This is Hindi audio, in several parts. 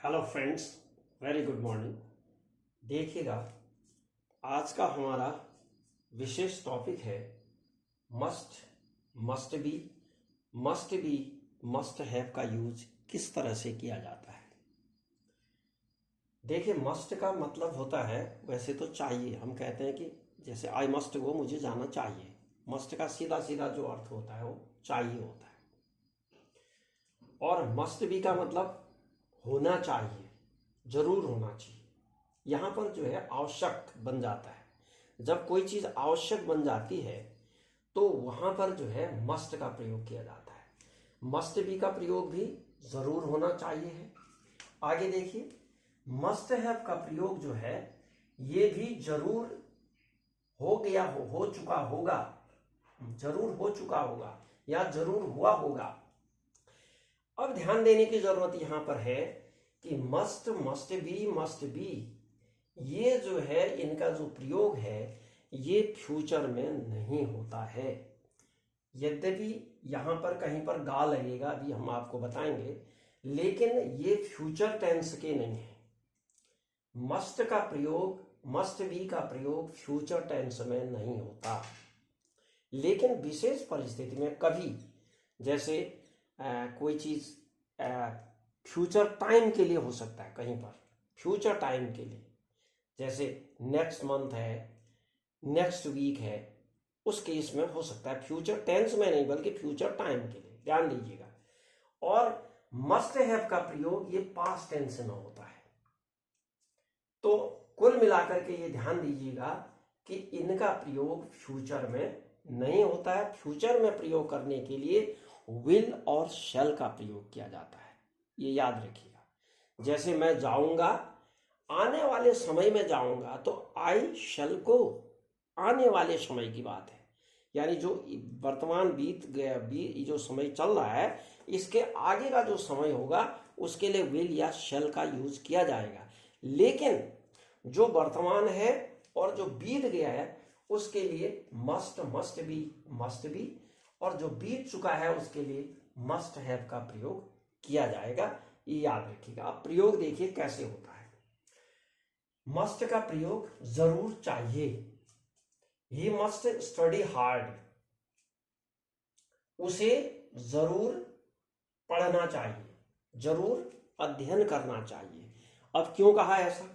Hello friends, very good morning. देखिएगा, आज का हमारा विशेष टॉपिक है must, must be, must have का यूज किस तरह से किया जाता है। देखिए, मस्ट का मतलब होता है, वैसे तो चाहिए, हम कहते हैं कि जैसे आई मस्ट गो, मुझे जाना चाहिए। मस्ट का सीधा सीधा जो अर्थ होता है वो चाहिए होता है। और मस्ट बी का मतलब होना चाहिए, जरूर होना चाहिए। यहाँ पर जो है आवश्यक बन जाता है। जब कोई चीज आवश्यक बन जाती है तो वहां पर जो है मस्ट का प्रयोग किया जाता है। मस्ट बी का प्रयोग भी जरूर होना चाहिए है। आगे देखिए, मस्ट हैव का प्रयोग जो है ये भी जरूर हो गया हो चुका होगा, जरूर हो चुका होगा या जरूर हुआ होगा। अब ध्यान देने की जरूरत यहां पर है कि मस्ट, मस्ट बी ये जो है इनका जो प्रयोग है ये फ्यूचर में नहीं होता है। यद्यपि यहां पर कहीं पर गा लगेगा, अभी हम आपको बताएंगे, लेकिन ये फ्यूचर टेंस के नहीं है। मस्ट का प्रयोग, मस्ट बी का प्रयोग फ्यूचर टेंस में नहीं होता। लेकिन विशेष परिस्थिति में कभी, जैसे कोई चीज फ्यूचर टाइम के लिए हो सकता है, कहीं पर फ्यूचर टाइम के लिए, जैसे नेक्स्ट मंथ है, नेक्स्ट वीक है, उस केस में हो सकता है, फ्यूचर टेंस में नहीं बल्कि फ्यूचर टाइम के लिए, ध्यान दीजिएगा। और मस्ट हैव का प्रयोग ये पास्ट टेंस में होता है। तो कुल मिलाकर के ये ध्यान दीजिएगा कि इनका प्रयोग फ्यूचर में नहीं होता है। फ्यूचर में प्रयोग करने के लिए विल और शैल का प्रयोग किया जाता है, ये याद रखिएगा। जैसे मैं जाऊंगा, आने वाले समय में जाऊंगा, तो आई शैल गो, आने वाले समय की बात है, यानी जो वर्तमान बीत गया, जो समय चल रहा है, इसके आगे का जो समय होगा उसके लिए विल या शैल का यूज किया जाएगा। लेकिन जो वर्तमान है और जो बीत गया है उसके लिए मस्ट, मस्ट बी, और जो बीत चुका है उसके लिए मस्ट हैव का प्रयोग किया जाएगा, ये याद रखिएगा। अब प्रयोग देखिए कैसे होता है। मस्ट का प्रयोग जरूर चाहिए, ही मस्ट स्टडी हार्ड, उसे जरूर पढ़ना चाहिए, जरूर अध्ययन करना चाहिए। अब क्यों कहा ऐसा?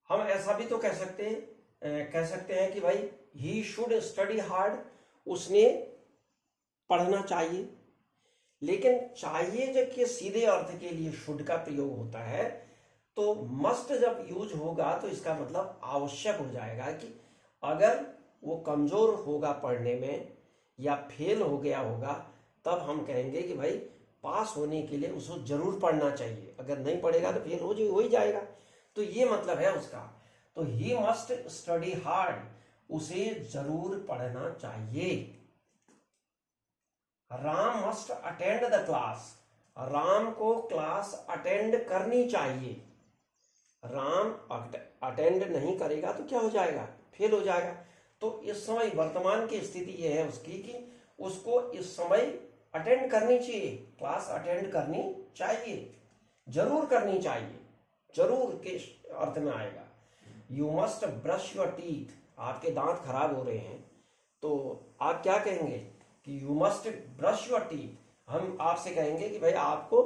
हम ऐसा भी तो कह सकते हैं कि भाई ही शुड स्टडी हार्ड, उसने पढ़ना चाहिए। लेकिन चाहिए जब के सीधे अर्थ के लिए शुड का प्रयोग होता है, तो मस्ट जब यूज होगा तो इसका मतलब आवश्यक हो जाएगा कि अगर वो कमजोर होगा पढ़ने में या फेल हो गया होगा, तब हम कहेंगे कि भाई पास होने के लिए उसको जरूर पढ़ना चाहिए, अगर नहीं पढ़ेगा तो फेल हो ही जाएगा। तो ये मतलब है उसका। तो ही मस्ट स्टडी हार्ड, उसे जरूर पढ़ना चाहिए। Ram must attend the class, Ram को क्लास अटेंड करनी चाहिए। राम अटेंड नहीं करेगा तो क्या हो जाएगा? फेल हो जाएगा। तो इस समय वर्तमान की स्थिति यह है उसकी कि उसको इस समय अटेंड करनी चाहिए, क्लास अटेंड करनी चाहिए, जरूर करनी चाहिए, जरूर के अर्थ में आएगा। You must brush your teeth, आपके दांत खराब हो रहे हैं तो आप क्या कहेंगे कि you must brush your teeth. हम आपसे कहेंगे कि भाई आपको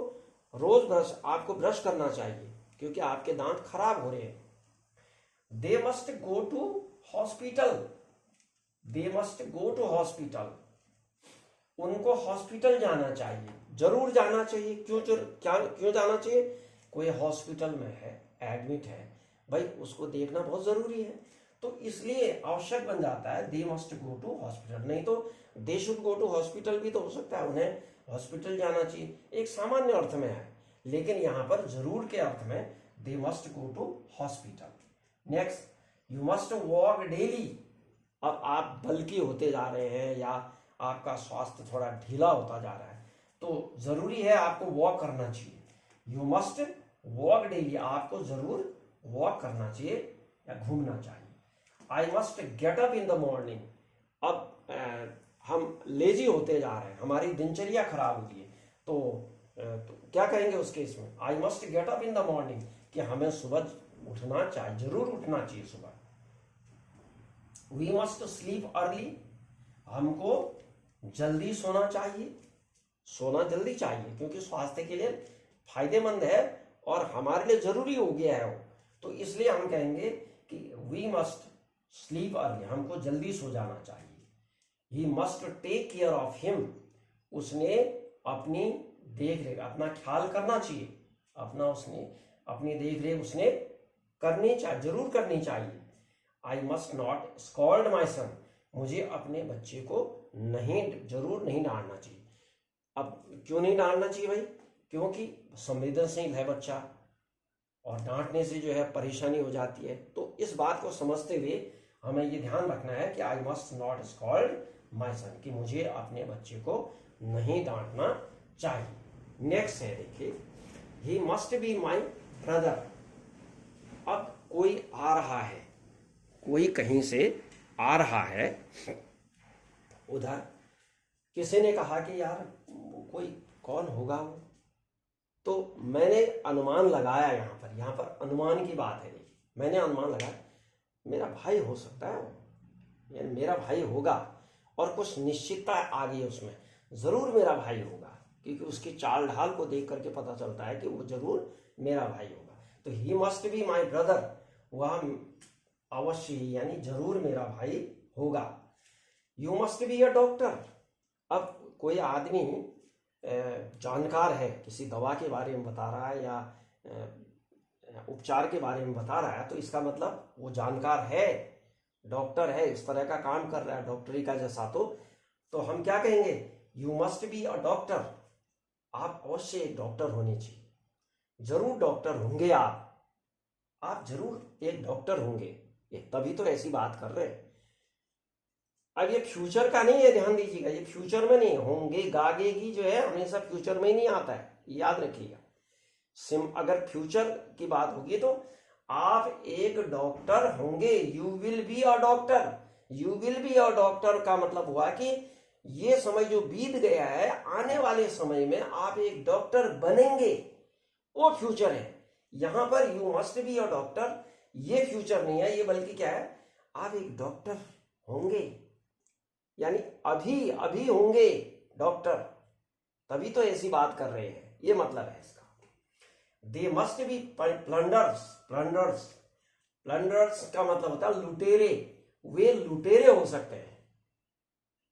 रोज आपको ब्रश करना चाहिए क्योंकि आपके दांत खराब हो रहे हैं। They must go to hospital, they must go to hospital, उनको हॉस्पिटल जाना चाहिए, जरूर जाना चाहिए। क्यों जाना चाहिए? कोई हॉस्पिटल में है, एडमिट है, भाई उसको देखना बहुत जरूरी है, तो इसलिए आवश्यक बन जाता है they must go to hospital. नहीं तो they should go to hospital भी तो हो सकता है, उन्हें हॉस्पिटल जाना चाहिए, एक सामान्य अर्थ में है। लेकिन यहां पर जरूर के अर्थ में they must go to hospital. Next, you must walk daily. अब आप बल्कि होते जा रहे हैं या आपका स्वास्थ्य थोड़ा ढीला होता जा रहा है तो जरूरी है आपको वॉक करना चाहिए। यू मस्ट वॉक डेली, आपको जरूर वॉक करना चाहिए या घूमना चाहिए। I must get up in the morning. अब हम लेजी होते जा रहे हैं, हमारी दिनचर्या खराब हो रही है, तो क्या कहेंगे उस केस में? I must get up in the morning, कि हमें सुबह उठना चाहिए, जरूर उठना चाहिए सुबह। वी मस्ट स्लीप अर्ली, हमको जल्दी सोना चाहिए, सोना जल्दी चाहिए क्योंकि स्वास्थ्य के लिए फायदेमंद है और हमारे लिए जरूरी हो गया है वो। तो इसलिए हम कहेंगे कि वी मस्ट स्लीप अर्ली, हमको जल्दी सो जाना चाहिए। He must take care of him, उसने अपनी देख रेख, अपना ख्याल करना चाहिए, उसने अपनी देख रेख उसने करनी चाहिए, जरूर करनी चाहिए। आई मस्ट नॉट स्कॉल्ड माई सन, मुझे अपने बच्चे को जरूर नहीं डांटना चाहिए। अब क्यों नहीं डांटना चाहिए भाई? क्योंकि संवेदनशील है बच्चा और डांटने से जो है परेशानी हो जाती है। तो इस बात को समझते हुए हमें ये ध्यान रखना है कि आई मस्ट नॉट स्कॉल्ड माई सन, कि मुझे अपने बच्चे को नहीं डांटना चाहिए। नेक्स्ट है देखिए, ही मस्ट बी माई ब्रदर। अब कोई आ रहा है, कोई कहीं से आ रहा है, उधर किसी ने कहा कि यार कोई कौन होगा वो, तो मैंने अनुमान लगाया, यहाँ पर अनुमान की बात है। देखिए मैंने अनुमान लगाया मेरा भाई हो सकता है, यानी मेरा भाई होगा, और कुछ निश्चितता आ गई उसमें, जरूर मेरा भाई होगा, क्योंकि उसकी चाल ढाल को देख करके पता चलता है कि वो जरूर मेरा भाई होगा। तो ही मस्ट बी माई ब्रदर, वह अवश्य ही यानी जरूर मेरा भाई होगा। You must be a doctor, अब कोई आदमी जानकार है, किसी दवा के बारे में बता रहा है या उपचार के बारे में बता रहा है, तो इसका मतलब वो जानकार है, डॉक्टर है, इस तरह का काम कर रहा है डॉक्टरी का जैसा। तो हम क्या कहेंगे? You must be a doctor, आप अवश्य एक डॉक्टर होने चाहिए, जरूर डॉक्टर होंगे आप जरूर एक डॉक्टर होंगे, तभी तो ऐसी बात कर रहे हैं। अब ये फ्यूचर का नहीं है, ध्यान दीजिएगा, ये फ्यूचर में नहीं, होंगे गागे की जो है हमेशा फ्यूचर में ही नहीं आता है, याद रखिएगा। अगर फ्यूचर की बात होगी तो आप एक डॉक्टर होंगे, you will be a doctor. You will be a doctor का मतलब हुआ कि ये समय जो बीत गया है, आने वाले समय में आप एक डॉक्टर बनेंगे, वो फ्यूचर है। यहां पर you must be a doctor, ये फ्यूचर नहीं है, ये बल्कि क्या है, आप एक डॉक्टर होंगे, यानी अभी अभी होंगे डॉक्टर, तभी तो ऐसी बात कर रहे हैं, ये मतलब है इसका। दे मस्ट बी प्लंडर्स, प्लंडर्स का मतलब होता है लुटेरे, वे लुटेरे हो सकते हैं,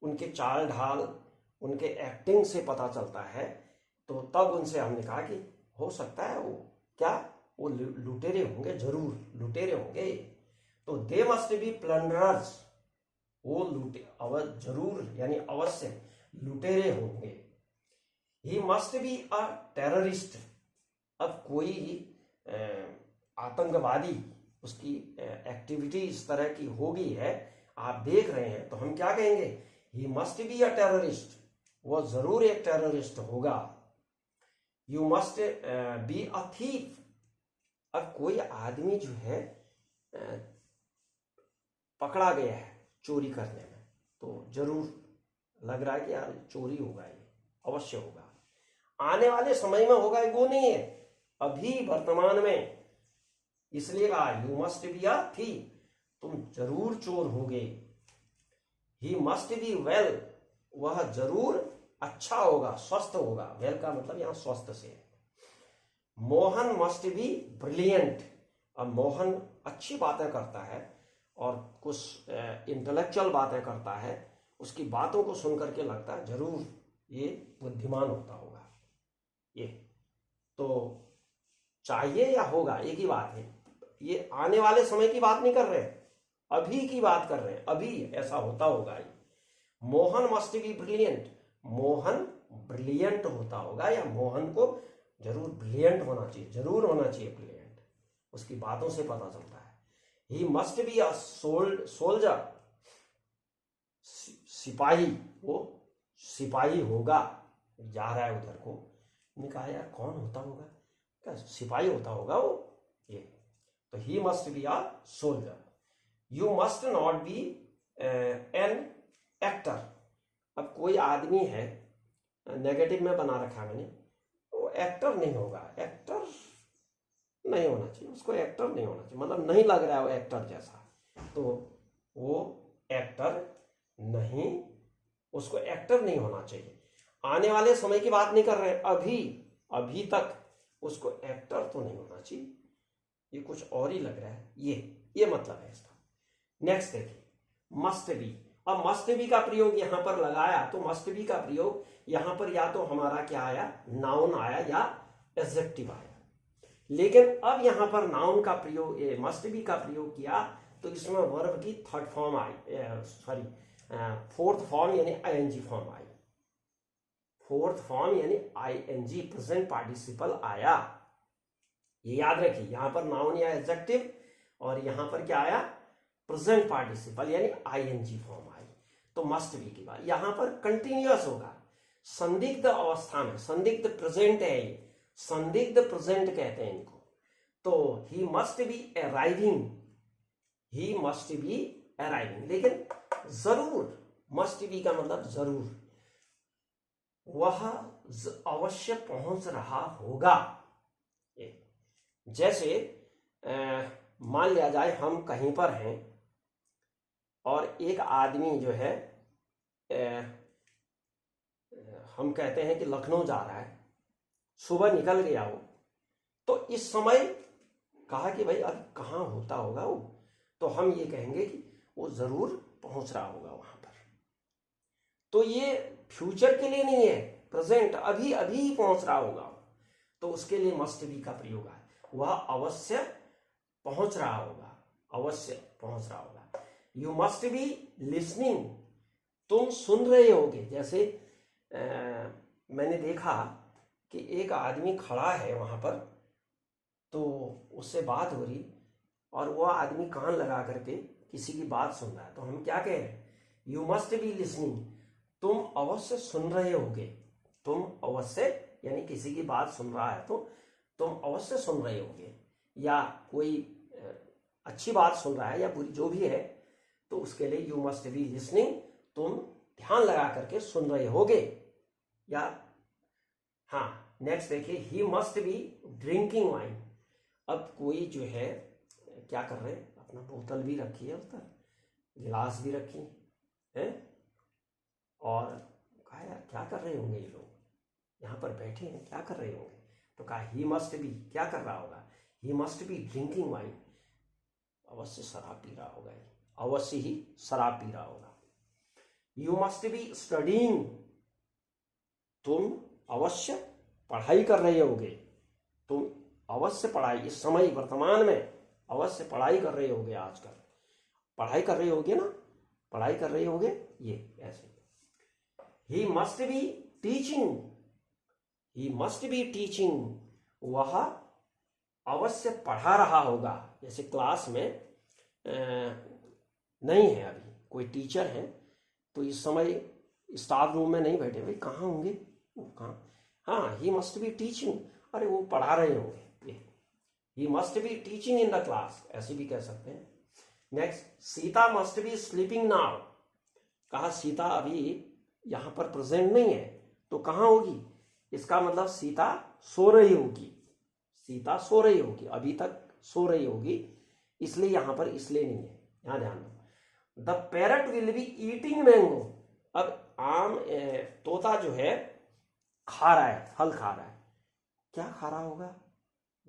उनके चाल ढाल, उनके एक्टिंग से पता चलता है। तो तब उनसे हमने कहा कि हो सकता है वो क्या, वो लुटेरे होंगे, जरूर लुटेरे होंगे। तो दे मस्ट बी प्लंडरर्स, वो जरूर यानी अवश्य लुटेरे होंगे। ही मस्ट बी अ टेररिस्ट, अब कोई आतंकवादी, उसकी एक्टिविटी इस तरह की होगी है, आप देख रहे हैं, तो हम क्या कहेंगे? ही मस्ट बी अ टेररिस्ट, वो जरूर एक टेररिस्ट होगा। You must be a thief, अब कोई आदमी जो है पकड़ा गया है चोरी करने में, तो जरूर लग रहा है कि यार चोरी होगा, ये अवश्य होगा, आने वाले समय में होगा, वो नहीं है, अभी वर्तमान में, इसलिए कहा you must be a thief, तुम जरूर चोर होगे। ही मस्ट बी वेल, वह जरूर अच्छा होगा, स्वस्थ होगा, वेल का मतलब यहां स्वस्थ से। मोहन मस्ट बी ब्रिलियंट, अब मोहन अच्छी बातें करता है और कुछ इंटेलेक्चुअल बातें करता है, उसकी बातों को सुन करके लगता है जरूर ये बुद्धिमान होता होगा। ये तो चाहिए या होगा एक ही बात है, ये आने वाले समय की बात नहीं कर रहे, अभी की बात कर रहे हैं, अभी ऐसा होता होगा ये। Mohan must be brilliant, Mohan brilliant होता होगा, या मोहन को जरूर ब्रिलियंट होना चाहिए, जरूर होना चाहिए ब्रिलियंट, उसकी बातों से पता चलता है। ही मस्ट बी अ सोल्जर, सिपाही, वो सिपाही होगा, जा रहा है उधर को, मैंने कहा यार कौन होता होगा, क्या सिपाही होता होगा वो, ये तो ही must be a soldier. You must not be an actor, अब कोई आदमी है, नेगेटिव में बना रखा मैंने, वो एक्टर नहीं होगा, एक्टर नहीं होना चाहिए, उसको एक्टर नहीं होना चाहिए, मतलब नहीं लग रहा है वो एक्टर जैसा, तो वो एक्टर नहीं, उसको एक्टर नहीं होना चाहिए। आने वाले समय की बात नहीं कर रहे हैं, अभी तक उसको एक्टर तो नहीं होना चाहिए, ये कुछ और ही लग रहा है, ये मतलब है इसका। नेक्स्ट देखिए, मस्ट बी। अब मस्ट बी का प्रयोग यहां पर लगाया, तो मस्ट बी का प्रयोग यहां पर या तो हमारा क्या आया, नाउन आया या एडजेक्टिव आया। लेकिन अब यहां पर नाउन का प्रयोग, मस्ट बी का प्रयोग किया, तो इसमें वर्ब की third form I, sorry fourth form यानी ING form I, fourth form यानी आईएनजी प्रेजेंट पार्टिसिपल आया। ये याद रखिए, यहां पर नाउन या एडजेक्टिव, और यहां पर क्या आया, प्रेजेंट पार्टिसिपल यानी आईएनजी फॉर्म आई। तो मस्ट बी की बात यहां पर कंटिन्यूअस होगा, संदिग्ध अवस्था में, संदिग्ध प्रेजेंट है ये, संदिग्ध प्रेजेंट कहते हैं इनको। तो ही मस्ट बी अराइविंग, ही मस्ट बी अराइविंग, लेकिन जरूर, मस्ट बी का मतलब जरूर, वह अवश्य पहुंच रहा होगा। जैसे मान लिया जाए हम कहीं पर हैं और एक आदमी जो है, हम कहते हैं कि लखनऊ जा रहा है, सुबह निकल गया वो, तो इस समय कहा कि भाई अब कहाँ होता होगा वो, तो हम ये कहेंगे कि वो जरूर पहुंच रहा होगा वहां पर। तो ये फ्यूचर के लिए नहीं है, प्रेजेंट, अभी अभी ही पहुंच रहा होगा, तो उसके लिए मस्ट बी का प्रयोग है, वह अवश्य पहुंच रहा होगा, अवश्य पहुंच रहा होगा। यू मस्ट बी लिसनिंग, तुम सुन रहे होगे। जैसे मैंने देखा कि एक आदमी खड़ा है वहां पर, तो उससे बात हो रही और वह आदमी कान लगा करके किसी की बात सुन रहा है, तो हम क्या कह रहे हैं, यू मस्ट बी लिसनिंग, तुम अवश्य सुन रहे होगे, तुम अवश्य यानी किसी की बात सुन रहा है तो तुम अवश्य सुन रहे होगे, या कोई अच्छी बात सुन रहा है या बुरी जो भी है, तो उसके लिए यू मस्ट बी लिसनिंग, तुम ध्यान लगा करके सुन रहे होगे। या हाँ, नेक्स्ट देखिए, ही मस्ट बी ड्रिंकिंग वाइन। अब कोई जो है क्या कर रहे हैं, अपना बोतल भी रखी है उधर, गिलास भी रखी है, और कहा यार क्या कर रहे होंगे ये लोग, यहाँ पर बैठे हैं, क्या कर रहे होंगे, तो कहा ही मस्ट बी, क्या कर रहा होगा, ही मस्ट बी ड्रिंकिंग वाइन, अवश्य शराब पी रहा होगा, अवश्य ही शराब पी रहा होगा। यू मस्ट बी स्टडीइंग, तुम अवश्य पढ़ाई कर रहे होगे, तुम अवश्य पढ़ाई, इस समय वर्तमान में अवश्य पढ़ाई कर रहे होगे, आजकल पढ़ाई कर रहे होगे ना, पढ़ाई कर रहे होगे, ये ऐसे। ही must be teaching, he must be teaching, वह अवश्य पढ़ा रहा होगा। जैसे क्लास में नहीं है अभी कोई टीचर है, तो इस समय स्टाफ रूम में नहीं बैठे, भाई कहाँ होंगे वो, कहाँ, हाँ, ही मस्ट बी टीचिंग, अरे वो पढ़ा रहे होंगे, ये ही must be teaching in the class, ऐसे भी कह सकते हैं। Next, Sita must be sleeping now, कहा सीता अभी यहां पर प्रेजेंट नहीं है, तो कहाँ होगी, इसका मतलब सीता सो रही होगी, सीता सो रही होगी, अभी तक सो रही होगी, इसलिए यहां पर इसलिए नहीं है, यहां ध्यान दो। The parrot will be eating mango, अब आम तोता जो है खा रहा है, फल खा रहा है, क्या खा रहा होगा,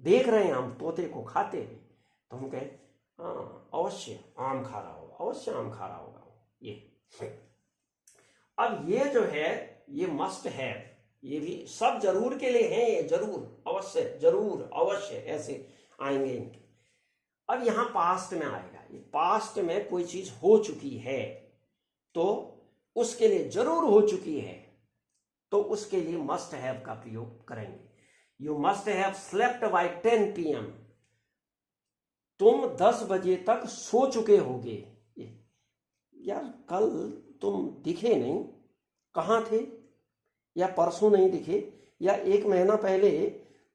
देख रहे हैं हम तोते को खाते हैं, तो हम कहें हाँ अवश्य आम खा रहा होगा, अवश्य आम खा रहा होगा ये। अब ये जो है ये मस्ट है, ये भी सब जरूर के लिए हैं, ये जरूर, अवश्य, जरूर, अवश्य ऐसे आएंगे इनके। अब यहां पास्ट में आएगा, ये पास्ट में कोई चीज हो चुकी है तो उसके लिए, जरूर हो चुकी है तो उसके लिए मस्ट हैव का प्रयोग करेंगे। You must have slept by 10 PM, तुम 10 बजे तक सो चुके होगे। यार कल तुम दिखे नहीं, कहाँ थे, या परसों नहीं दिखे, या 1 महीना पहले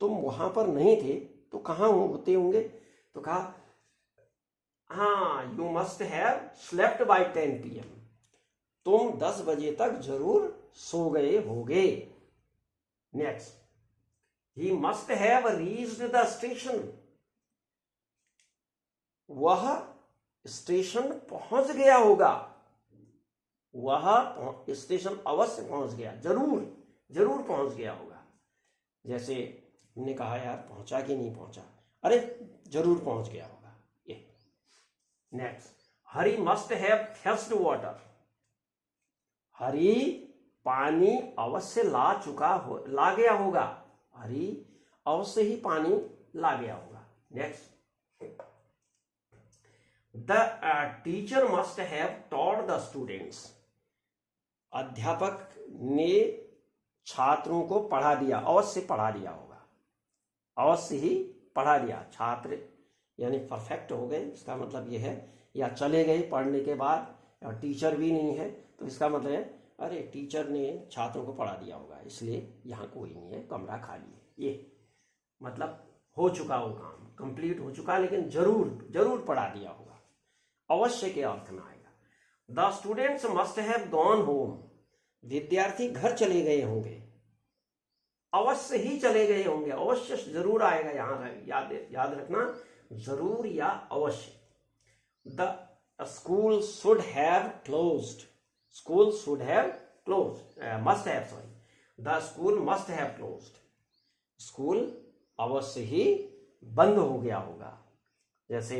तुम वहां पर नहीं थे, तो कहाँ होते होंगे, तो कहा हाँ you must have slept by 10 PM, तुम 10 बजे तक जरूर सो गए होगे। Next, he must have reached the station, वह स्टेशन पहुंच गया होगा, वह स्टेशन अवश्य पहुंच गया, जरूर जरूर पहुंच गया होगा। जैसे हमने कहा यार पहुंचा कि नहीं पहुंचा, अरे जरूर पहुंच गया होगा। ये next, Hari must have fetched water, Hari पानी अवश्य ला गया होगा, हरी अवश्य ही पानी ला गया होगा। Next, the teacher must have taught the students, अध्यापक ने छात्रों को पढ़ा दिया, अवश्य पढ़ा दिया होगा, अवश्य ही पढ़ा दिया। छात्र यानी परफेक्ट हो गए, इसका मतलब यह है, या चले गए पढ़ने के बाद, और टीचर भी नहीं है, तो इसका मतलब है अरे टीचर ने छात्रों को पढ़ा दिया होगा, इसलिए यहाँ कोई नहीं है, कमरा खाली है। ये मतलब हो चुका वो काम, कंप्लीट हो चुका, लेकिन जरूर जरूर पढ़ा दिया होगा, अवश्य के अर्थ में आएगा। The students must have gone home, विद्यार्थी घर चले गए होंगे, अवश्य ही चले गए होंगे, अवश्य जरूर आएगा यहाँ, याद रखना, जरूर या अवश्य। The school should have closed, school should have closed, must have, sorry, the school must have closed, school अवश्य ही बंद हो गया होगा। जैसे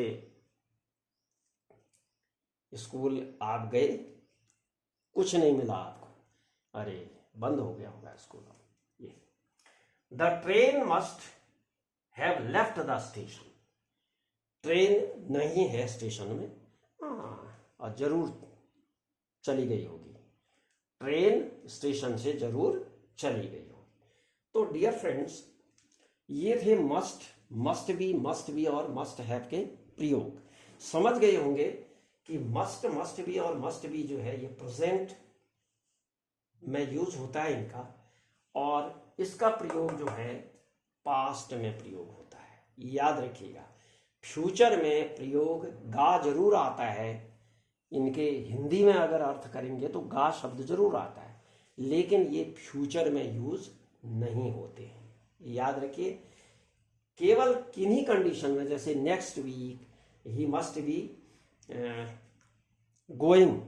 स्कूल आप गए, कुछ नहीं मिला आपको, अरे बंद हो गया होगा स्कूल। ये the train must have left the station, train नहीं है स्टेशन में, और जरूर चली गई होगी, ट्रेन स्टेशन से जरूर चली गई होगी। तो डियर फ्रेंड्स, ये थे मस्ट बी और मस्ट हैव के प्रयोग। समझ गए होंगे कि मस्ट बी और मस्ट बी जो है ये प्रेजेंट में यूज होता है इनका, और इसका प्रयोग जो है पास्ट में प्रयोग होता है। याद रखिएगा, फ्यूचर में प्रयोग गा जरूर आता है, इनके हिंदी में अगर अर्थ करेंगे तो गा शब्द जरूर आता है, लेकिन ये फ्यूचर में यूज नहीं होते हैं। याद रखिए, केवल किन्हीं कंडीशन में, जैसे next week, he must be going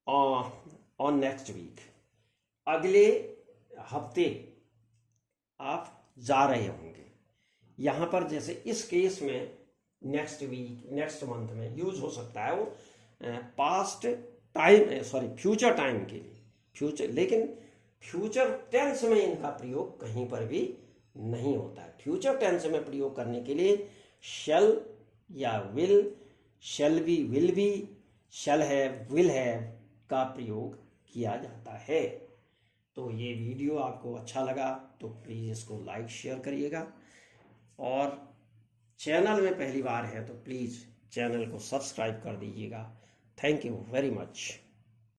on next week, अगले हफ्ते आप जा रहे होंगे, यहां पर जैसे इस केस में नेक्स्ट वीक, नेक्स्ट मंथ में यूज हो सकता है वो past time, sorry future time के लिए, फ्यूचर, लेकिन फ्यूचर टेंस में इनका प्रयोग कहीं पर भी नहीं होता है। फ्यूचर टेंस में प्रयोग करने के लिए शैल या will, shall be, will be, shall have, will have का प्रयोग किया जाता है। तो ये वीडियो आपको अच्छा लगा तो प्लीज़ इसको लाइक शेयर करिएगा, और चैनल में पहली बार है तो प्लीज़ चैनल को सब्सक्राइब कर दीजिएगा। Thank you very much.